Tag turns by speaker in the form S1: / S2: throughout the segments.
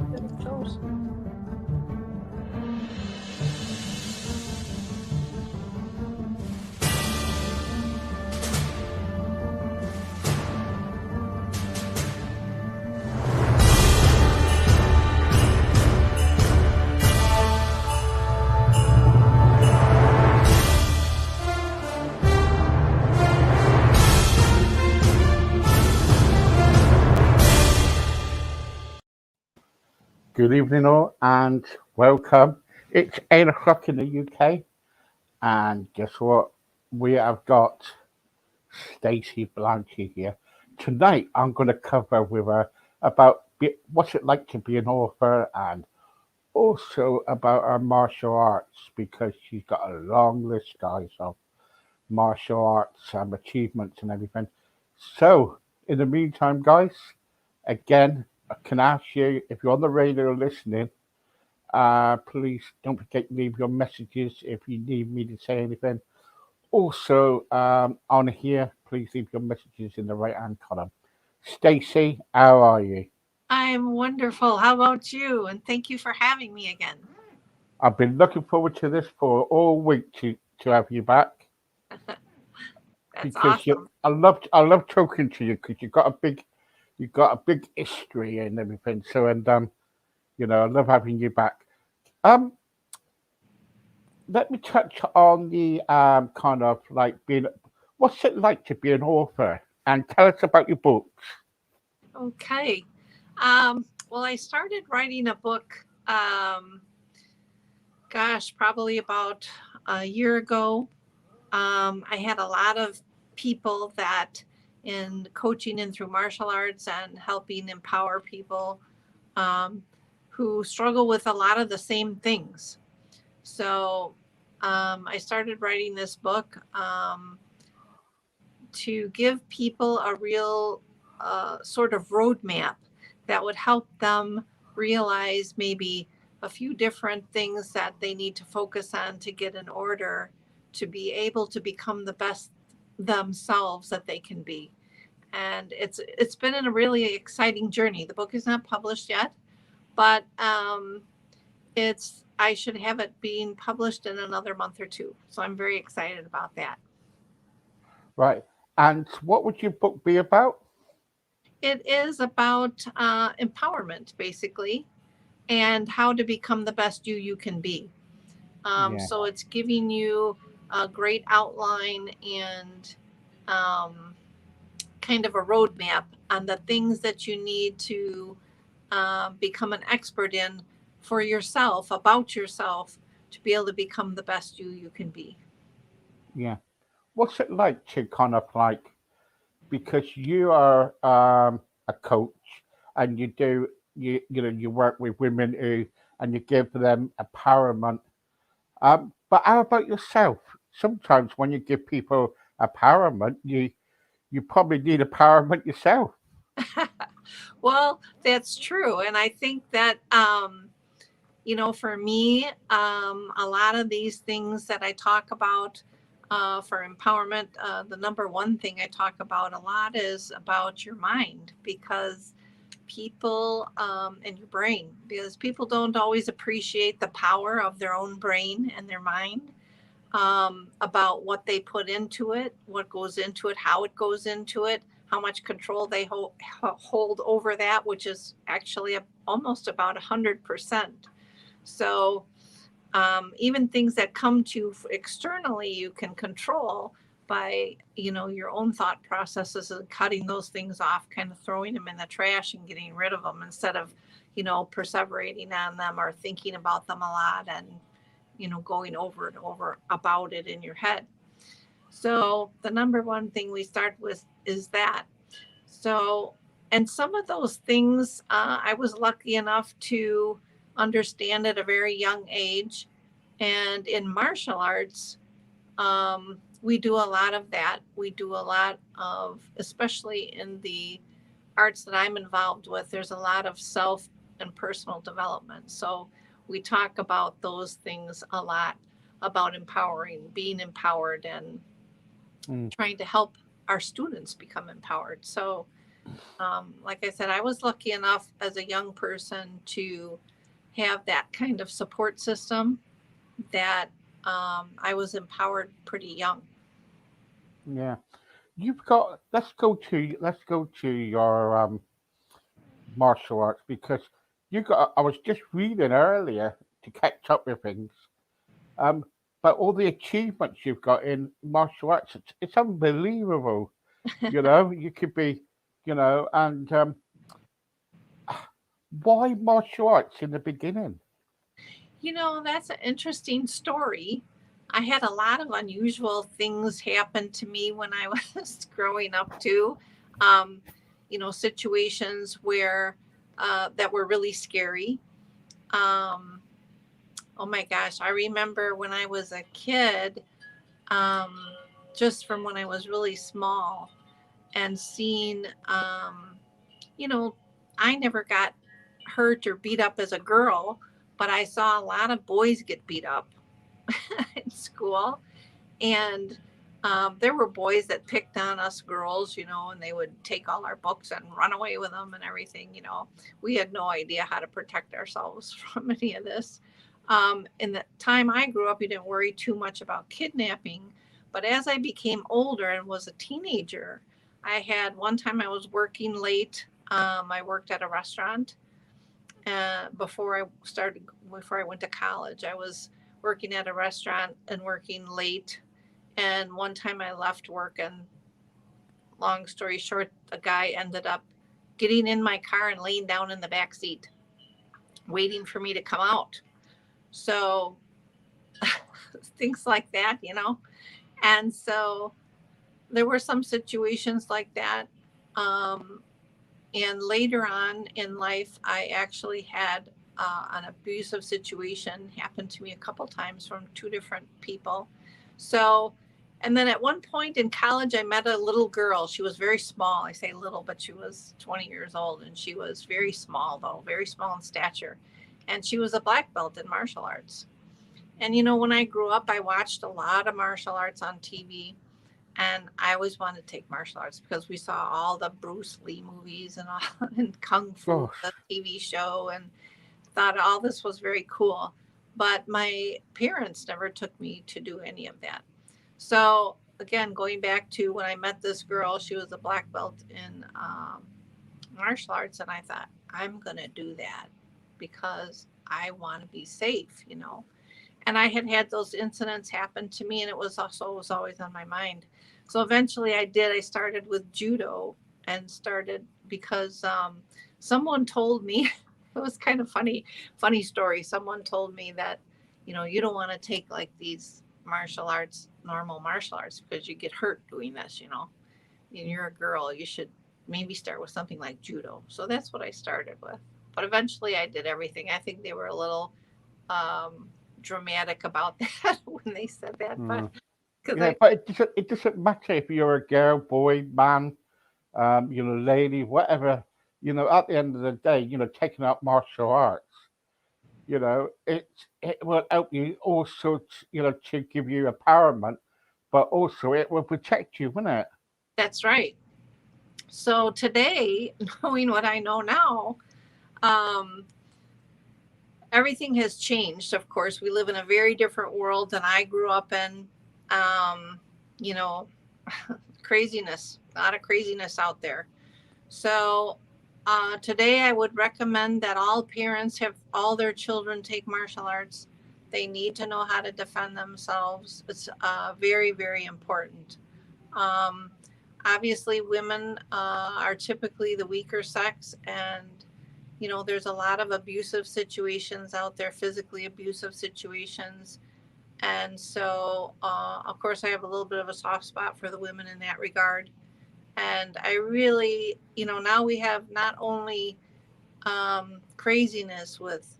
S1: There it goes.
S2: Good evening, all, and welcome. It's 8 o'clock in the UK, and guess what? We have got Stacy Bianchi here. Tonight, I'm going to cover with her about what's it like to be an author and also about her martial arts because she's got a long list, guys, of martial arts achievements and everything. So, in the meantime, guys, again, I can ask you if you're on the radio listening. Please don't forget to leave your messages if you need me to say anything. Also, on here, please leave your messages in the right hand column. Stacy, how are you?
S1: I'm wonderful. How about you? And thank you for having me again.
S2: I've been looking forward to this for all week to have you back
S1: That's
S2: because you.
S1: awesome.
S2: I love talking to you because you've got a big history and everything. So I love having you back. Um, Let me touch on the kind of like being. What's it like to be an author? And tell us about your books.
S1: Okay. Well, I started writing a book, probably about a year ago. I had a lot of people that in coaching and through martial arts and helping empower people um, who struggle with a lot of the same things. So I started writing this book to give people a real sort of roadmap that would help them realize maybe a few different things that they need to focus on to get in order to be able to become the best themselves that they can be. And it's been a really exciting journey. The book is not published yet, but it's I should have it being published in another month or two. So I'm very excited about that.
S2: Right. And what would your book be about?
S1: It is about empowerment, basically, and how to become the best you can be.
S2: Yeah.
S1: So it's giving you a great outline and um, kind of a roadmap on the things that you need to become an expert in for yourself, about yourself, to be able to become the best you can be.
S2: Yeah. What's it like to kind of like because you are a coach and you work with women who and you give them empowerment. But how about yourself? Sometimes when you give people empowerment, you probably need empowerment yourself.
S1: Well, that's true. And I think that, for me, a lot of these things that I talk about for empowerment, the number one thing I talk about a lot is about your mind because people and your brain, because people don't always appreciate the power of their own brain and their mind, about what they put into it, what goes into it, how it goes into it, how much control they hold over that, which is actually almost about 100%. So even things that come to you externally, you can control by your own thought processes and cutting those things off, kind of throwing them in the trash and getting rid of them instead of perseverating on them or thinking about them a lot and going over and over about it in your head. So the number one thing we start with is that. So, and some of those things I was lucky enough to understand at a very young age. And in martial arts, we do a lot of that. We do a lot of, especially in the arts that I'm involved with, there's a lot of self and personal development. So we talk about those things a lot, about empowering, being empowered, and
S2: Mm.
S1: trying to help our students become empowered. So Like I said, I was lucky enough as a young person to have that kind of support system that I was empowered pretty young.
S2: Yeah. You've got. Let's go to your martial arts because you got. I was just reading earlier to catch up with things. Um, but all the achievements you've got in martial arts, it's unbelievable. You could be, and why martial arts in the beginning?
S1: That's an interesting story. I had a lot of unusual things happen to me when I was growing up, too. Um, situations where that were really scary. Um, oh my gosh, I remember when I was a kid, um, just from when I was really small, and seeing, you know, I never got hurt or beat up as a girl, but I saw a lot of boys get beat up in school. And there were boys that picked on us girls, and they would take all our books and run away with them and everything. We had no idea how to protect ourselves from any of this. In the time I grew up, you didn't worry too much about kidnapping. But as I became older and was a teenager, I had one time I was working late. I worked at a restaurant before I went to college. I was working at a restaurant and working late, and one time I left work, and long story short, a guy ended up getting in my car and laying down in the back seat, waiting for me to come out. So things like that. And so there were some situations like that. Um, and later on in life, I actually had an abusive situation happen to me a couple times from two different people. So, and then at one point in college, I met a little girl. She was very small. I say little, but she was 20 years old, and she was very small, though, very small in stature. And she was a black belt in martial arts. And when I grew up, I watched a lot of martial arts on TV, and I always wanted to take martial arts because we saw all the Bruce Lee movies and all and Kung Fu, the
S2: Gosh,
S1: TV show, and thought all this was very cool. But my parents never took me to do any of that. So again, going back to when I met this girl, she was a black belt in martial arts, and I thought I'm gonna do that because I want to be safe. And I had had those incidents happen to me, and it was always on my mind. So eventually, I did. I started with judo and started because someone told me it was kind of funny story. Someone told me that you don't want to take like these martial arts, normal martial arts, because you get hurt doing this. And you're a girl, you should maybe start with something like judo. So that's what I started with. But eventually, I did everything. I think they were a little um, dramatic about that when they said that, but
S2: mm.
S1: because
S2: Yeah,
S1: I
S2: but it doesn't matter if you're a girl, boy, man, lady, whatever. At the end of the day, taking up martial arts, it will help you also, to give you empowerment, but also it will protect you, won't it?
S1: that's right. So today, knowing what I know now, um, everything has changed. Of course, we live in a very different world than I grew up in. Um, you know, craziness, a lot of craziness out there. So today, I would recommend that all parents have all their children take martial arts. They need to know how to defend themselves. It's very, very important. Um, Obviously, women are typically the weaker sex, and there's a lot of abusive situations out there, physically abusive situations. And so, of course, I have a little bit of a soft spot for the women in that regard. And I really, now we have not only craziness with,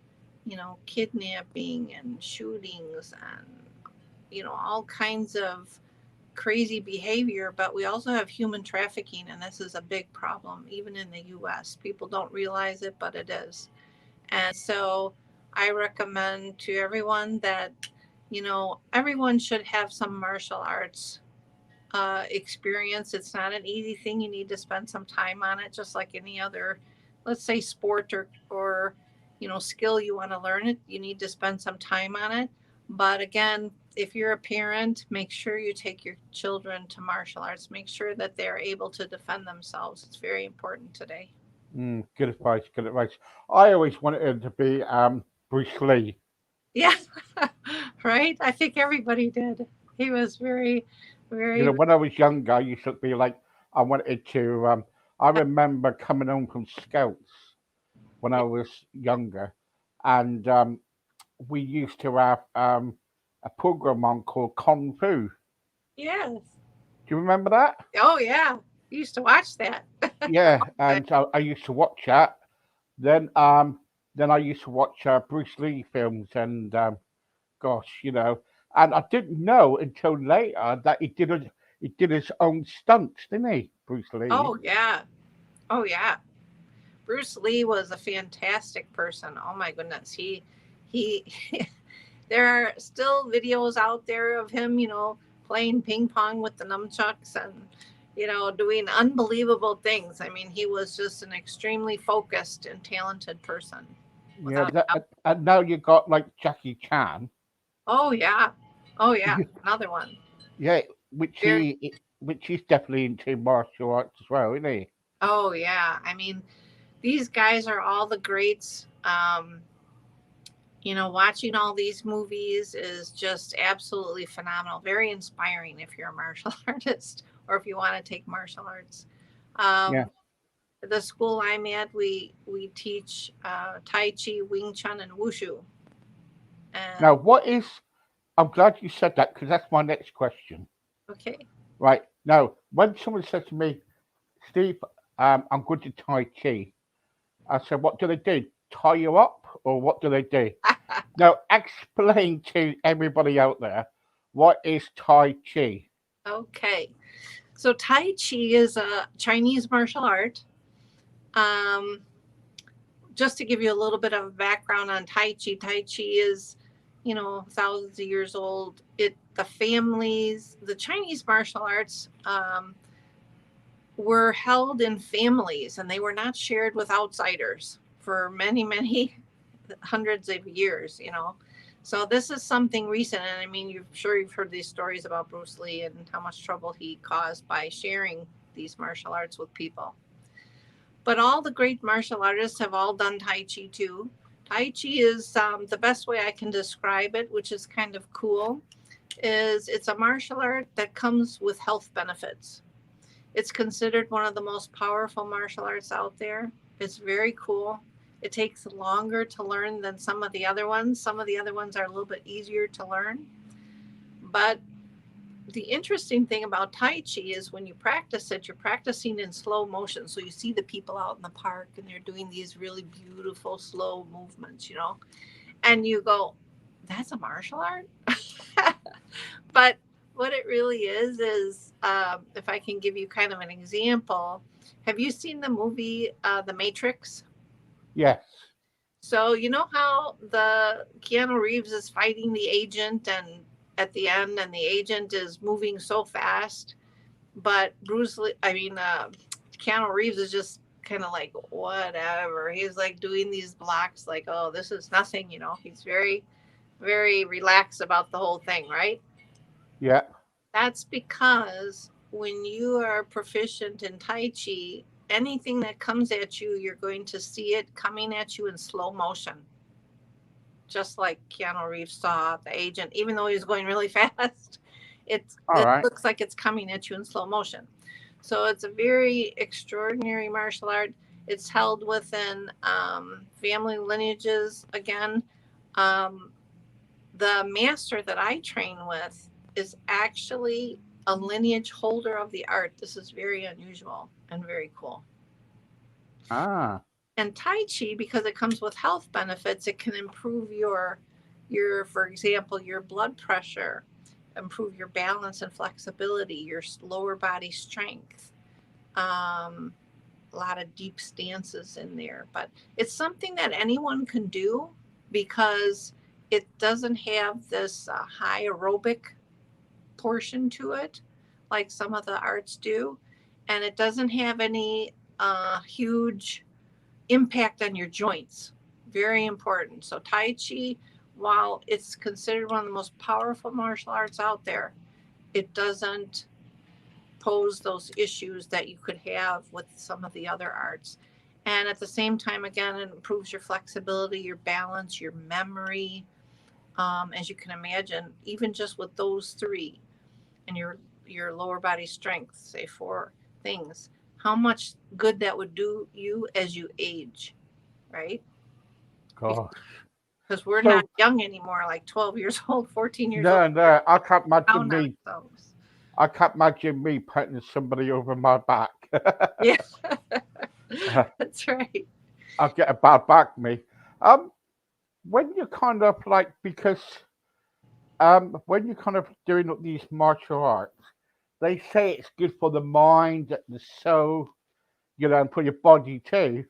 S1: kidnapping and shootings and, all kinds of crazy behavior, but we also have human trafficking, and this is a big problem, even in the US. People don't realize it, but it is. And so I recommend to everyone that, everyone should have some martial arts experience. It's not an easy thing. You need to spend some time on it, just like any other, let's say, sport or skill you want to learn it. You need to spend some time on it. But again, if you're a parent, make sure you take your children to martial arts. Make sure that they're able to defend themselves. It's very important today.
S2: Good advice. Good advice. I always wanted him to be Bruce Lee.
S1: Yeah, right. I think everybody did. He was very,
S2: You
S1: very.
S2: know, when I was younger, I used to be like, I wanted to. I remember coming home from Scouts when I was younger, and we used to have a program on called Kung Fu.
S1: Yes.
S2: Do you remember that?
S1: Oh yeah. You used to watch that.
S2: Yeah, and I used to watch that. Then, then I used to watch Bruce Lee films, and gosh, and I didn't know until later that he did his own stunts, didn't he, Bruce Lee?
S1: Oh yeah. Oh yeah. Bruce Lee was a fantastic person. Oh my goodness. He there are still videos out there of him, playing ping pong with the nunchucks and doing unbelievable things. I mean, he was just an extremely focused and talented person,
S2: Yeah,
S1: without a doubt.
S2: and now you got like Jackie Chan,
S1: Oh yeah. Oh yeah. Another one.
S2: yeah,
S1: Very.
S2: which he's definitely into martial arts as well, isn't he?
S1: Oh yeah. I mean, these guys are all the greats. Watching all these movies is just absolutely phenomenal. Very inspiring if you're a martial artist or if you want to take martial arts.
S2: Yeah.
S1: Um, the school I'm at, we teach Tai Chi, Wing Chun, and Wushu.
S2: Now,
S1: And
S2: what is? I'm glad you said that because that's my next question.
S1: okay,
S2: Right now, when someone says to me, Steve, I'm good to Tai Chi, I said, what do they do? Tie you up, or what do they do? Now, explain to everybody out there what is Tai Chi.
S1: okay. So Tai Chi is a Chinese martial art. Um, just to give you a little bit of a background on Tai Chi, Tai Chi is, thousands of years old. The Chinese martial arts were held in families and they were not shared with outsiders for many, many hundreds of years. So this is something recent. And I mean, you've heard these stories about Bruce Lee and how much trouble he caused by sharing these martial arts with people. But all the great martial artists have all done Tai Chi too. Tai Chi is the best way I can describe it, which is kind of cool, is it's a martial art that comes with health benefits. It's considered one of the most powerful martial arts out there. It's very cool. It takes longer to learn than some of the other ones. Some of the other ones are a little bit easier to learn. But the interesting thing about Tai Chi is when you practice it, you're practicing in slow motion. So you see the people out in the park and they're doing these really beautiful, slow movements. And you go, that's a martial art? But what it really is if I can give you kind of an example, have you seen the movie The Matrix?
S2: Yes.
S1: So you know how the Keanu Reeves is fighting the agent and at the end and the agent is moving so fast, but Keanu Reeves is just kind of like whatever. He's like doing these blocks like, oh, this is nothing. He's very, very relaxed about the whole thing, right?
S2: Yeah.
S1: That's because when you are proficient in Tai Chi, anything that comes at you, you're going to see it coming at you in slow motion, just like Keanu Reeves saw the agent, even though he was going really fast.
S2: All
S1: It
S2: right.
S1: looks like it's coming at you in slow motion. So it's a very extraordinary martial art. It's held within family lineages. Again, um, the master that I train with is actually a lineage holder of the art. This is very unusual and very cool.
S2: Ah.
S1: And Tai Chi, because it comes with health benefits, it can improve your for example, your blood pressure, improve your balance and flexibility, your lower body strength. Um, a lot of deep stances in there, but it's something that anyone can do because it doesn't have this high aerobic portion to it like some of the arts do, and it doesn't have any huge impact on your joints. Very important. So Tai Chi, while it's considered one of the most powerful martial arts out there, it doesn't pose those issues that you could have with some of the other arts. And at the same time, again, it improves your flexibility, your balance, your memory. As you can imagine, even just with those three and your lower body strength, say four things, how much good that would do you as you age, right?
S2: Gosh.
S1: Because we're not
S2: So
S1: young anymore, like 12 years old, 14 years old.
S2: no,
S1: We're
S2: no, I can't imagine
S1: down
S2: me.
S1: ourselves.
S2: I can't imagine me putting somebody over my back.
S1: Yeah, that's right.
S2: I'll get a bad back, me. Um, when you're kind of like because when you're kind of doing these martial arts, they say it's good for the mind, the soul, and for your body too.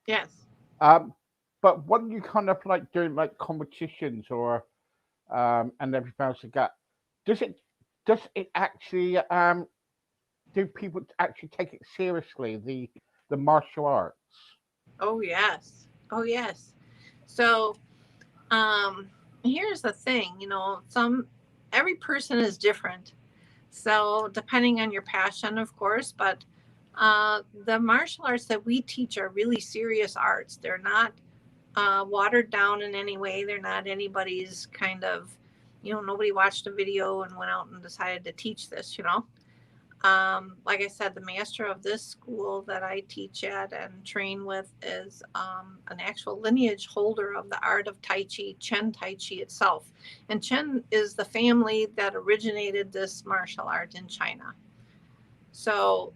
S1: Yes.
S2: Um, but when you kind of like doing like competitions or and everything else like that, does it does it actually do people actually take it seriously the martial arts?
S1: Oh, yes. Oh, yes. So, um, here's the thing, every person is different. So, depending on your passion, of course, but the martial arts that we teach are really serious arts. They're not watered down in any way. They're not anybody's kind of, nobody watched a video and went out and decided to teach this. Like I said, the master of this school that I teach at and train with is an actual lineage holder of the art of Tai Chi, Chen Tai Chi itself. And Chen is the family that originated this martial art in China. So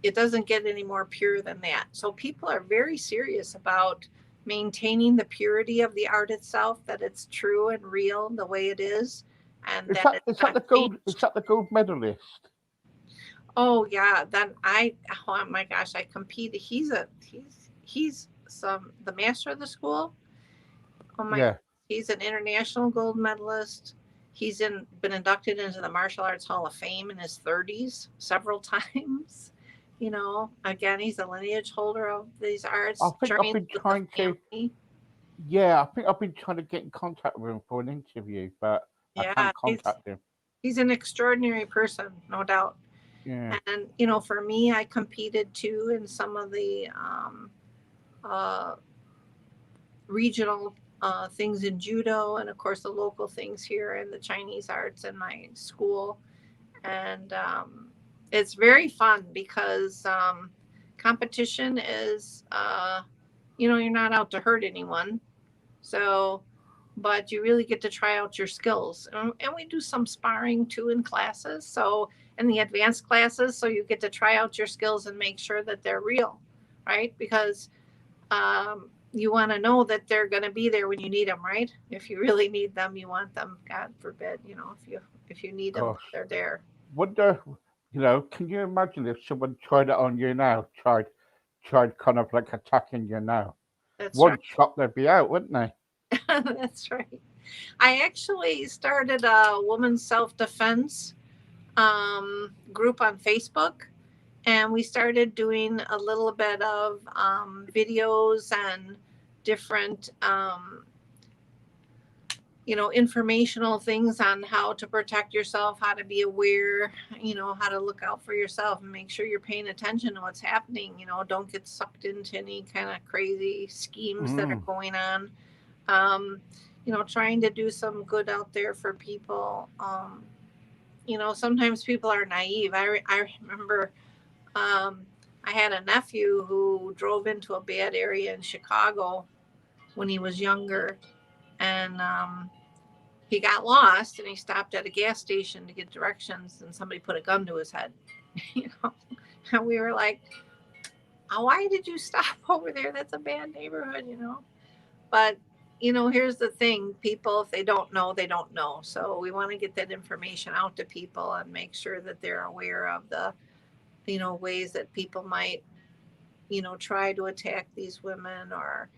S1: it doesn't get any more pure than that. So people are very serious about maintaining the purity of the art itself, that it's true and real the way it is, and that it's
S2: Is that
S1: not
S2: the gold? Is
S1: changed.
S2: that the gold medalist?
S1: Oh yeah, then oh my gosh, I competed. He's some the master of the school. Oh my god,
S2: Yeah.
S1: he's an international gold medalist. He's been inducted into the Martial Arts Hall of Fame in his 30s several times. Again, he's a lineage holder of these
S2: I
S1: arts,
S2: think I've
S1: trained
S2: been
S1: with the
S2: trying to.
S1: family.
S2: Yeah, I think I've been trying to get in contact with him for an interview, but I
S1: Yeah,
S2: can't
S1: he's
S2: contact him.
S1: he's an extraordinary person, no doubt.
S2: Yeah.
S1: And for me, I competed too in some of the uh, regional things in judo, and of course the local things here in the Chinese arts in my school. And it's very fun because competition is, you're not out to hurt anyone. So, but you really get to try out your skills. And we do some sparring too in classes. So, in the advanced classes, so you get to try out your skills and make sure that they're real, right? Because you want to know that they're going to be there when you need them, right? If you really need them, you want them. God forbid, if you need them,
S2: Gosh.
S1: they're there.
S2: Wonder, can you imagine if someone tried it on you now? Tried kind of like attacking you now.
S1: That's right.
S2: One shot they'd be out, wouldn't they?
S1: That's right. I actually started a women's self defense group on Facebook, and we started doing a little bit of videos and different informational things on how to protect yourself, how to be aware, how to look out for yourself and make sure you're paying attention to what's happening. Don't get sucked into any kind of crazy schemes that are
S2: Mm.
S1: going on. um, Trying to do some good out there for people. Sometimes people are naive. I remember I had a nephew who drove into a bad area in Chicago when he was younger, and he got lost and he stopped at a gas station to get directions, and somebody put a gun to his head. you know and we were like, oh, why did you stop over there? That's a bad neighborhood. But here's the thing: people, if they don't know, they don't know. So we want to get that information out to people and make sure that they're aware of the ways that people might try to attack these women, or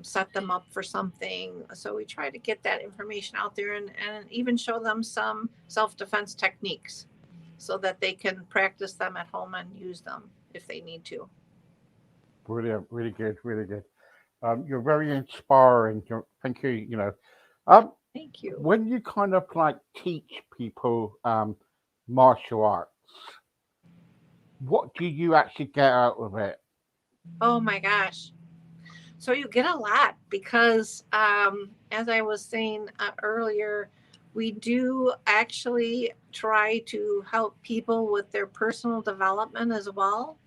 S1: set them up for something. So we try to get that information out there, and even show them some self-defense techniques. so that they can practice them at home and use them if they need to.
S2: Brilliant, really good, really good. You're very inspiring. Thank you. Um,
S1: Thank you.
S2: when you kind of like teach people martial arts, what do you actually get out of it?
S1: Oh my gosh. So you get a lot because, as I was saying earlier, we do actually try to help people with their personal development as well.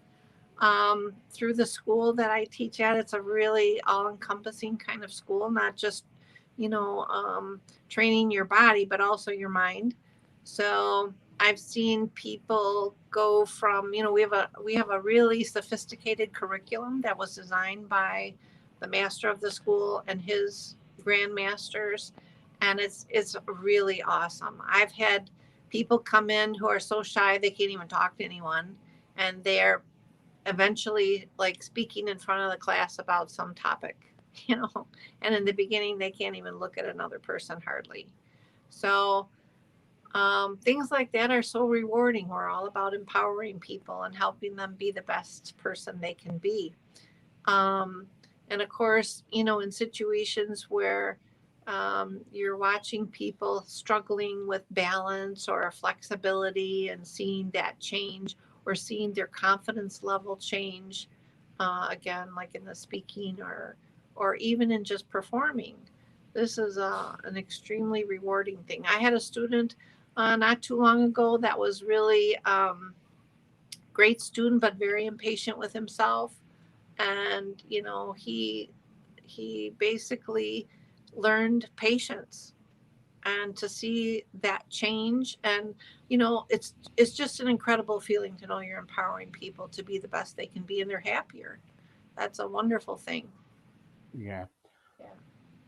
S1: Through the school that I teach at, it's a really all encompassing kind of school, not just, you know, training your body, but also your mind. So I've seen people go from, we have a really sophisticated curriculum that was designed by the master of the school and his grandmasters, and it's really awesome. I've had people come in who are so shy they can't even talk to anyone, and they're eventually like speaking in front of the class about some topic, you know, and in the beginning they can't even look at another person hardly. So things like that are so rewarding. We're all about empowering people and helping them be the best person they can be. um, and of course, in situations where you're watching people struggling with balance or flexibility and seeing that change, or seeing their confidence level change, again, like in the speaking or even in just performing. This is an extremely rewarding thing. I had a student not too long ago that was really great student, but very impatient with himself. And he basically learned patience, and to see that change. And it's just an incredible feeling to know you're empowering people to be the best they can be, and they're happier. That's a wonderful thing.
S2: Yeah.
S1: Yeah.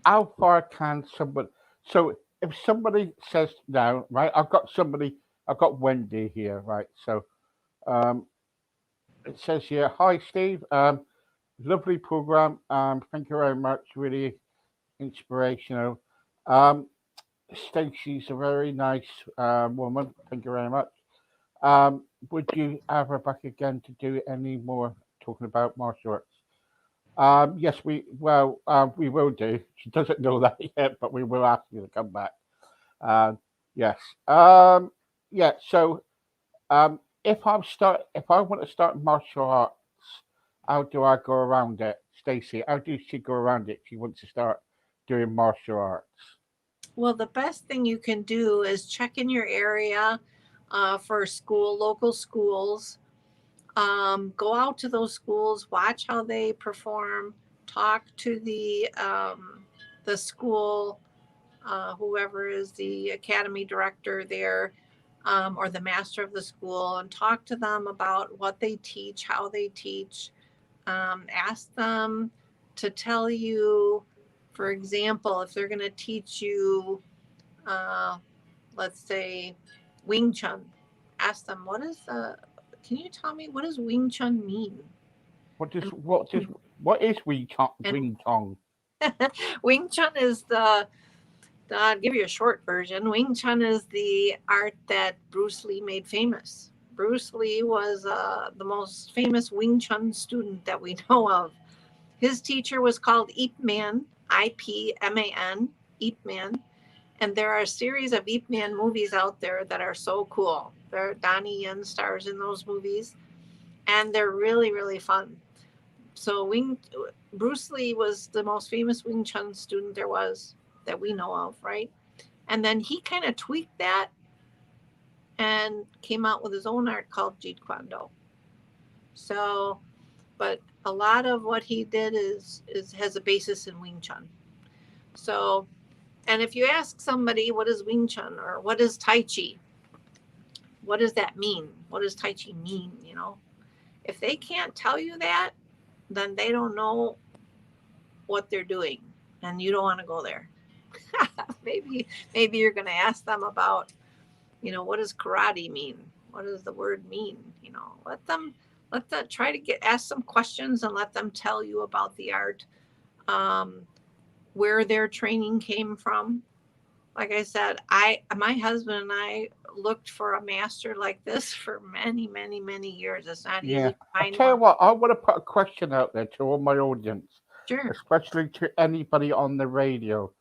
S2: How far can somebody? So if somebody says now, right, I've got Wendy here, right? So um, it says here, hi Steve, lovely program. Thank you very much, really inspirational. Um, Stacy's a very nice woman. Thank you very much. Would you have her back again to do any more talking about martial arts? Yes, we will do. She doesn't know that yet, but we will ask you to come back. Um, yes. Yeah. So, if I want to start martial arts, how do I go around it, Stacy? How do she go around it? She wants to start doing martial arts.
S1: Well, the best thing you can do is check in your area for local schools. Go out to those schools, watch how they perform, talk to the school, whoever is the academy director there, or the master of the school, and talk to them about what they teach, how they teach. Ask them to tell you, for example, if they're going to teach you, uh, let's say, Wing Chun. Ask them, can you tell me what does Wing Chun mean?
S2: What does
S1: And
S2: what is
S1: and
S2: Wing Chong?
S1: Wing Chun is I'll give you a short version. Wing Chun is the art that Bruce Lee made famous. Bruce Lee was the most famous Wing Chun student that we know of. His teacher was called Ip Man, Ipman, Ip Man. And there are a series of Ip Man movies out there that are so cool. Donnie Yen stars in those movies, and they're really, really fun. So Bruce Lee was the most famous Wing Chun student there was that we know of, right? And then he kind of tweaked that and came out with his own art called Jeet Kune Do. So, but a lot of what he did is has a basis in Wing Chun. So, and if you ask somebody what is Wing Chun or what is Tai Chi, what does that mean? What does Tai Chi mean? If they can't tell you that, then they don't know what they're doing, and you don't want to go there. maybe you're going to ask them about, what does karate mean? What does the word mean? Let them try to ask some questions and let them tell you about the art, um, where their training came from, like I said, my husband and I looked for a master like this for many, many, many years. It's not
S2: Yeah.
S1: easy to
S2: I
S1: find
S2: tell you
S1: one.
S2: what, I want to put a question out there to all my audience,
S1: Sure.
S2: especially to anybody on the radio.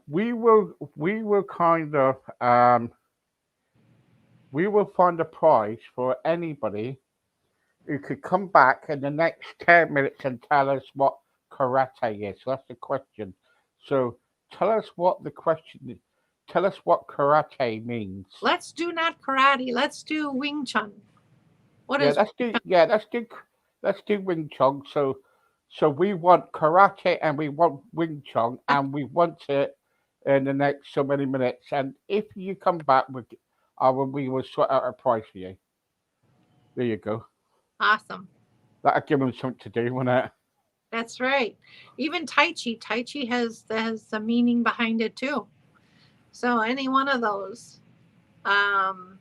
S2: We will kind of we will find a prize for anybody who could come back in the next 10 minutes and tell us what karate is. So that's the question. So tell us what the question. Tell us what karate means.
S1: Let's do not karate. Let's do Wing Chun. What
S2: Yeah,
S1: is
S2: let's do. Yeah, let's do Wing Chun. So we want karate and we want Wing Chun and we want it in the next so many minutes. And if you come back, we will sort out a price for you. There you go.
S1: awesome?
S2: That'll give them something to do, won't it?
S1: That's right. Even Tai Chi. Tai Chi has a meaning behind it too. So any one of those. Um,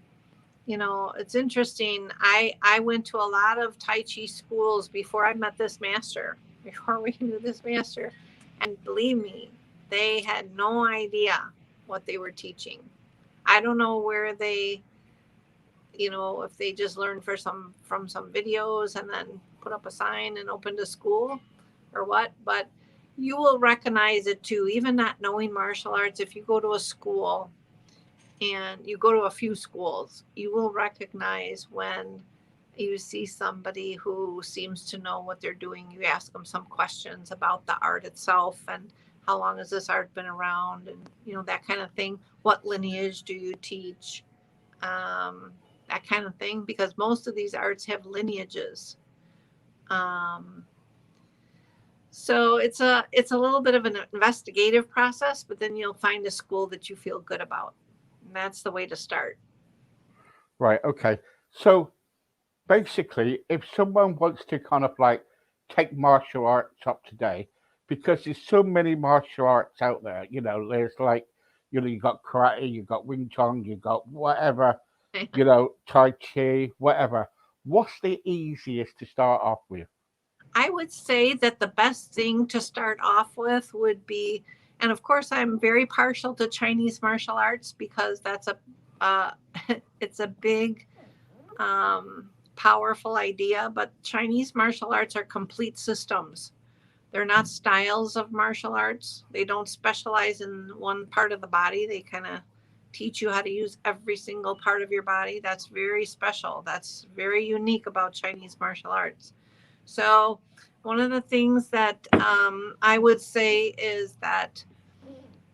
S1: it's interesting. I went to a lot of Tai Chi schools before I met this master, before we knew this master. And believe me, they had no idea what they were teaching. I don't know where they, if they just learned from some videos and then put up a sign and opened a school or what, but you will recognize it too, even not knowing martial arts. If you go to a school and you go to a few schools, you will recognize when you see somebody who seems to know what they're doing. You ask them some questions about the art itself and how long has this art been around, and that kind of thing. What lineage do you teach? Um, that kind of thing, because most of these arts have lineages. Um, so it's a little bit of an investigative process, but then you'll find a school that you feel good about. And that's the way to start.
S2: Right. Okay. So basically, if someone wants to kind of like take martial arts up today, because there's so many martial arts out there, there's like, you got karate, you got Wing Chun, you got whatever, Tai Chi, whatever. What's the easiest to start off with?
S1: I would say that the best thing to start off with would be, and of course, I'm very partial to Chinese martial arts because that's uh, it's a big, powerful idea. But Chinese martial arts are complete systems. They're not styles of martial arts. They don't specialize in one part of the body. They kind of teach you how to use every single part of your body. That's very special. That's very unique about Chinese martial arts. So, one of the things that I would say is that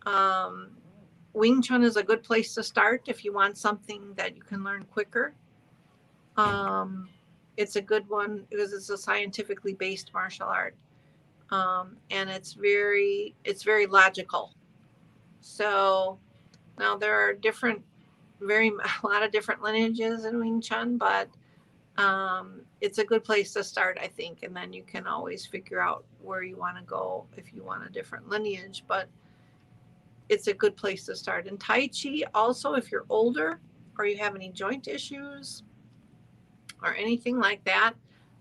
S1: um, Wing Chun is a good place to start if you want something that you can learn quicker. Um, it's a good one because it's a scientifically based martial art, and it's very logical. So now there are a lot of different lineages in Wing Chun, but it's a good place to start, I think, and then you can always figure out where you want to go if you want a different lineage. But it's a good place to start. And Tai Chi, also, if you're older or you have any joint issues or anything like that,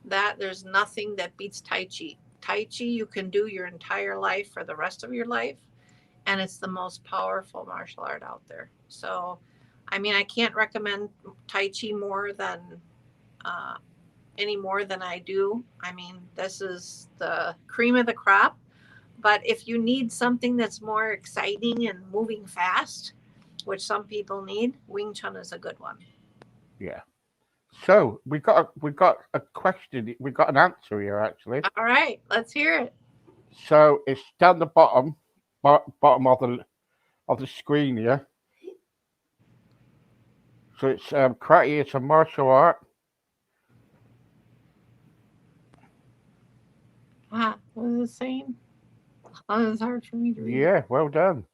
S1: that there's nothing that beats Tai Chi. Tai Chi you can do your entire life for the rest of your life, and it's the most powerful martial art out there. So, I mean, I can't recommend Tai Chi uh, any more than I do. I mean, this is the cream of the crop. But if you need something that's more exciting and moving fast, which some people need, Wing Chun is a good one.
S2: Yeah. So we got a question. We got an answer here actually.
S1: All right, let's hear it.
S2: So it's down the bottom of the screen here. So it's karate. It's a martial art.
S1: What is it saying? Oh, it's hard for me to read.
S2: Yeah. Well done.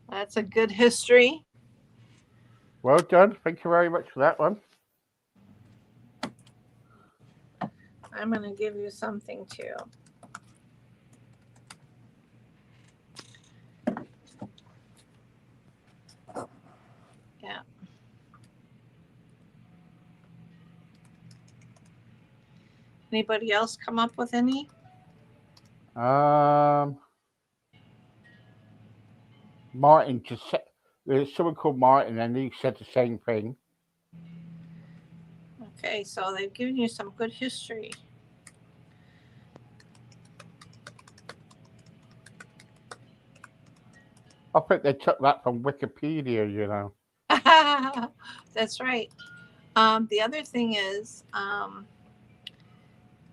S1: That's a good history.
S2: Well done. Thank you very much for that one.
S1: I'm going to give you something too. Anybody else come up with any?
S2: Um, Martin just said there's someone called Martin, and he said the same thing.
S1: Okay, so they've given you some good history.
S2: I think they took that from Wikipedia. You know.
S1: That's right. The other thing is,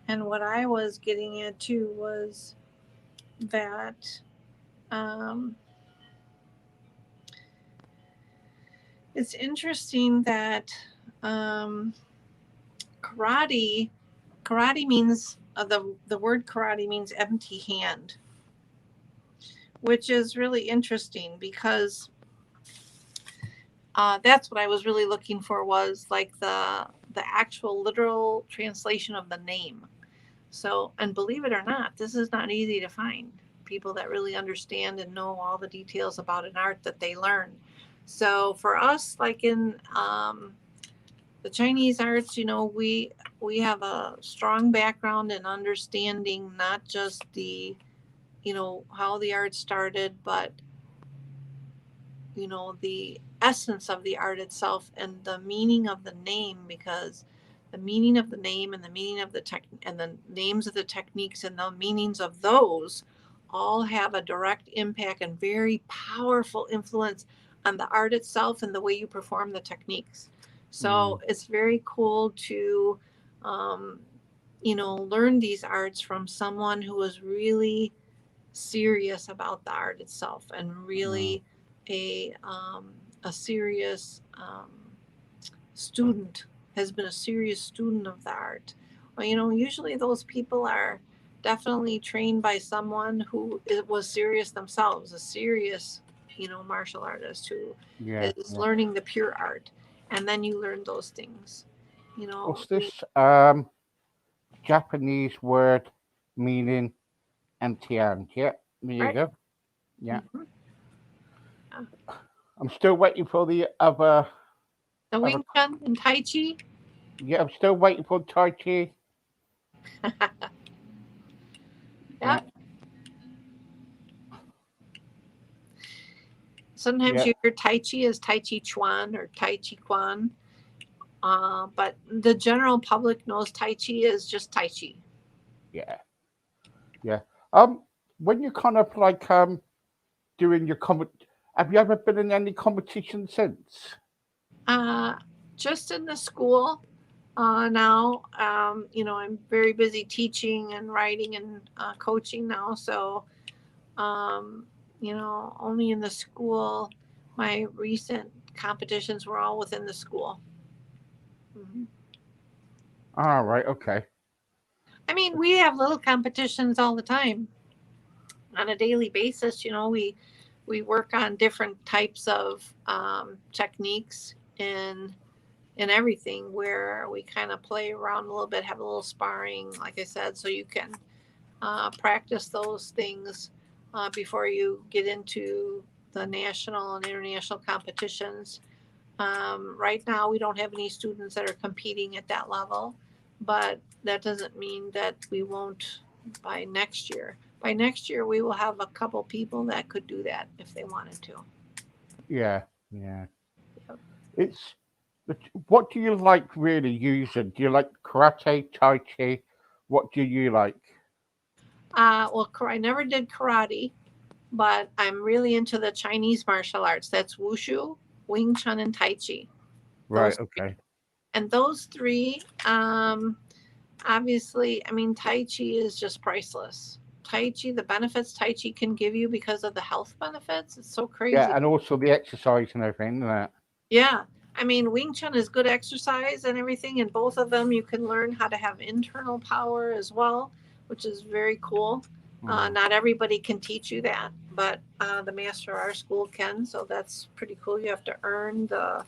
S1: and what I was getting at too was that um, it's interesting that um, karate karate means the word karate means empty hand, which is really interesting because that's what I was really looking for was like the actual literal translation of the name. So, and believe it or not, this is not easy to find people that really understand and know all the details about an art that they learn. So, for us, like in the Chinese arts, we have a strong background in understanding not just the how the art started, but the essence of the art itself and the meaning of the name, because the meaning of the name and the meaning of the tech and the names of the techniques and the meanings of those all have a direct impact and very powerful influence on the art itself and the way you perform the techniques.
S2: Mm,
S1: So it's very cool to um, learn these arts from someone who is really serious about the art itself and
S2: mm,
S1: really a serious student, has been a serious student of the art. Well, usually those people are definitely trained by someone who was serious themselves, a serious martial artist who
S2: yeah,
S1: is
S2: yeah.
S1: learning the pure art, and then you learn those things.
S2: What's
S1: We
S2: this Japanese word meaning empty hand? Yeah, there you
S1: right.
S2: go. Yeah.
S1: Mm-hmm.
S2: I'm still waiting for the
S1: The
S2: other.
S1: Wing Chun and Tai Chi.
S2: Yeah, I'm still waiting for Tai Chi.
S1: Yeah.
S2: Yeah,
S1: Sometimes
S2: yeah,
S1: you hear Tai Chi as Tai Chi Chuan or Tai Chi Quan, but the general public knows Tai Chi is just Tai Chi.
S2: yeah, yeah. When you kind of like doing your have you ever been in any competition since?
S1: Uh, just in the school now, I'm very busy teaching and writing and coaching now. So, um, only in the school. My recent competitions were all within the school. Mhm.
S2: All right, okay.
S1: I mean, we have little competitions all the time on a daily basis. We work on different types of techniques and everything where we kind of play around a little bit, have a little sparring, like I said, so you can practice those things before you get into the national and international competitions. Right now, we don't have any students that are competing at that level, but that doesn't mean that we won't by next year. By next year, we will have a couple people that could do that if they wanted to.
S2: Yeah, yeah. It's what do you like really using? Do you like karate, tai chi? What do you like?
S1: Well, I never did karate, but I'm really into the Chinese martial arts. That's wushu, Wing Chun, and Tai Chi.
S2: Right,
S1: Those three.
S2: okay.
S1: And those three, obviously, I mean, Tai Chi is just priceless. Tai Chi, the benefits Tai Chi can give you because of the health benefits, it's so
S2: Yeah,
S1: crazy.
S2: and also the exercise and everything, isn't it?
S1: Yeah. I mean, Wing Chun is good exercise and everything. And both of them, you can learn how to have internal power as well, which is very cool.
S2: Mm.
S1: Not everybody can teach you that, but the master of our school can. So that's pretty cool. You have to earn the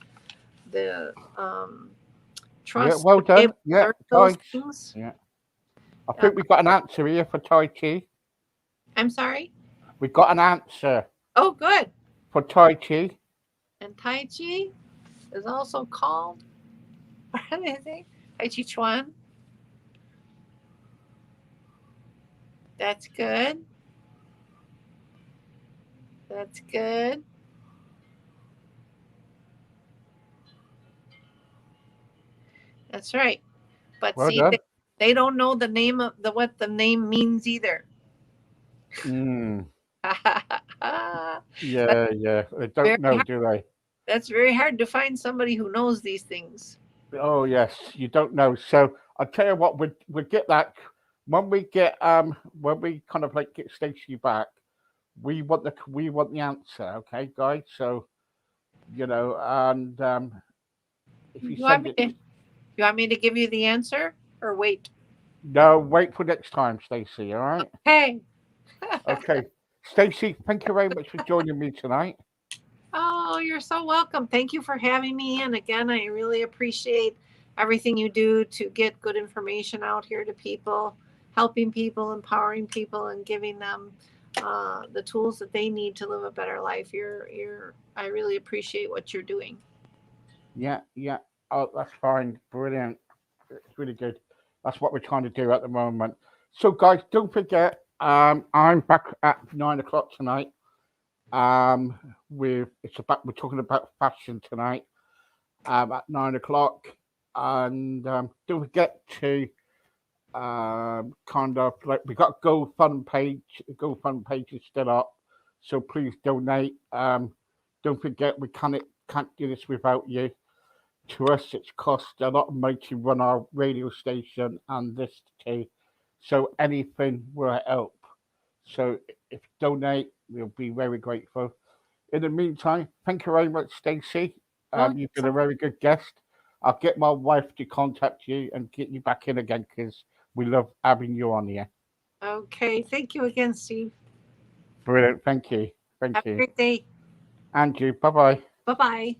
S2: Yeah,
S1: trust
S2: well
S1: to be
S2: done.
S1: able to
S2: Yeah,
S1: learn those
S2: guys.
S1: things.
S2: Yeah. I
S1: Uh,
S2: think we've got an answer here for Tai Chi.
S1: I'm sorry.
S2: We've got an answer
S1: Oh, good.
S2: for Tai Chi.
S1: And Tai Chi is also called, what do they say? Tai Chi Chuan. That's good. That's good. That's right. But
S2: Well
S1: see,
S2: done.
S1: they don't know the name of the what the name means either.
S2: Mm,
S1: That's
S2: yeah. They don't
S1: very
S2: know,
S1: hard.
S2: do they?
S1: That's very hard to find somebody who knows these things.
S2: Oh yes, you don't know. So I'll tell you what, we get that when we kind of like get Stacy back. We want the answer, okay, guys. So and if you
S1: You want
S2: send
S1: me
S2: it,
S1: to you want me to give you the answer or wait?
S2: no, wait for next time, Stacy. All right.
S1: Hey.
S2: Okay, Stacy, thank you very much for joining me tonight.
S1: Oh, you're so welcome. Thank you for having me. And again, I really appreciate everything you do to get good information out here to people, helping people, empowering people, and giving them the tools that they need to live a better life. I really appreciate what you're doing.
S2: Yeah. Oh, that's fine. Brilliant. It's really good. That's what we're trying to do at the moment. So, guys, don't forget, I'm back at 9 o'clock tonight. We're talking about fashion tonight. At 9 o'clock, and don't forget to kind of like we got GoFund page. The GoFund page is still up, so please donate. Don't forget we can't do this without you. To us, it's cost a lot of money to run our radio station and this too. So anything will help. So if you donate, we'll be very grateful. In the meantime, thank you very much, Stacey.
S1: Oh,
S2: You've been
S1: so
S2: a very good guest. I'll get my wife to contact you and get you back in again because we love having you on here.
S1: okay. Thank you again, Steve.
S2: Brilliant. Thank you.
S1: Have
S2: Thank
S1: a
S2: you.
S1: great day.
S2: And you. Bye bye.
S1: Bye bye.